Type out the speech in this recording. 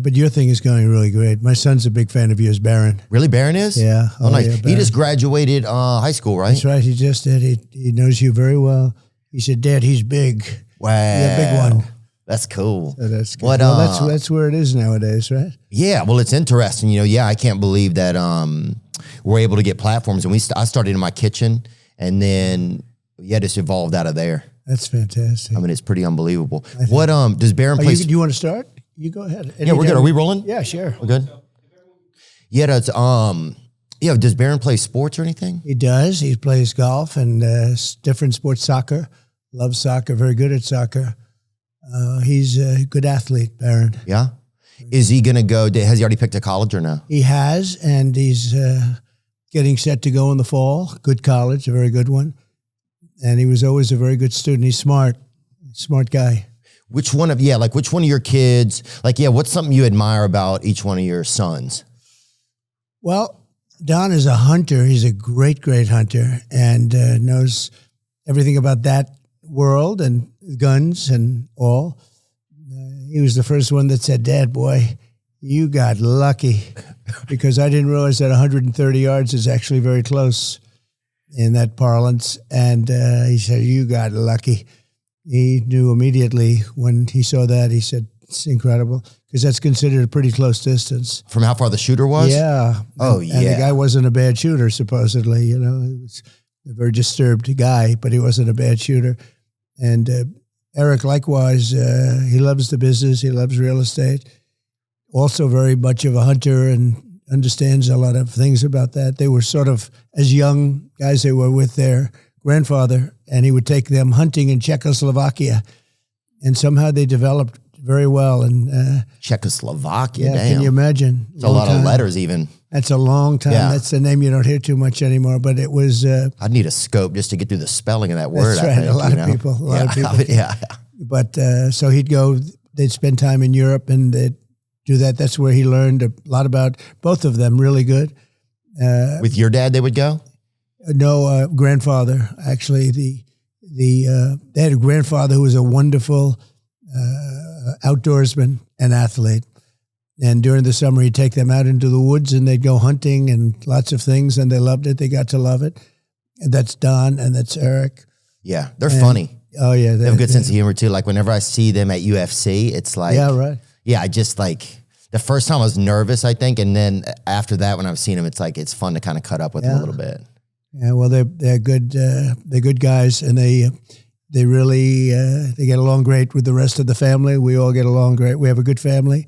But your thing is going really great. My son's a big fan of yours, Barron. Really, Barron is? Yeah. Oh, nice. Yeah, he just graduated high school, right? That's right. He just did. He knows you very well. He said, Dad, he's big. Wow. Yeah, big one. That's cool. So that's good. What, well, that's where it is nowadays, right? Yeah, well, it's interesting. I can't believe that we're able to get platforms. And I started in my kitchen, and then, just evolved out of there. That's fantastic. I mean, it's pretty unbelievable. What does Barron play? Do you want to start? You go ahead. Yeah, we're good. Are we rolling? Yeah, sure. We're good? Yeah, that's, does Barron play sports or anything? He does. He plays golf and different sports, soccer. Loves soccer, very good at soccer. He's a good athlete, Barron. Yeah? Is he going to go, has he already picked a college or no? He has, and he's getting set to go in the fall. Good college, a very good one. And he was always a very good student. He's smart guy. Which one of your kids, what's something you admire about each one of your sons? Well, Don is a hunter. He's a great, great hunter, and knows everything about that world and guns and all. He was the first one that said, Dad, boy, you got lucky, because I didn't realize that 130 yards is actually very close in that parlance. And he said, you got lucky. He knew immediately when he saw that. He said, it's incredible, because that's considered a pretty close distance. From how far the shooter was? Yeah. Oh, And the guy wasn't a bad shooter, supposedly. He was a very disturbed guy, but he wasn't a bad shooter. And Eric, likewise, he loves the business. He loves real estate. Also very much of a hunter and understands a lot of things about that. They were sort of, as young guys, they were with their grandfather, and he would take them hunting in Czechoslovakia. And somehow they developed very well. And Czechoslovakia, yeah, damn. Can you imagine? It's a lot of letters even. That's a long time. Yeah. That's the name you don't hear too much anymore. But it was... I'd need a scope just to get through the spelling of that word. That's right. A lot of people. Yeah. But so he'd go, they'd spend time in Europe, and they'd do that. That's where he learned a lot about both of them, really good. With your dad, they would go? No, grandfather. Actually, they had a grandfather who was a wonderful outdoorsman and athlete. And during the summer, he'd take them out into the woods, and they'd go hunting and lots of things, and they loved it. They got to love it. And that's Don, and that's Eric. Yeah, they're funny. Oh, yeah. They have a good sense of humor, too. Like, whenever I see them at UFC, it's like... Yeah, right. Yeah, I just, the first time I was nervous, I think, and then after that, when I've seen them, it's fun to kind of cut up with them a little bit. Yeah, well, they're good guys, and they really they get along great with the rest of the family. We all get along great. We have a good family.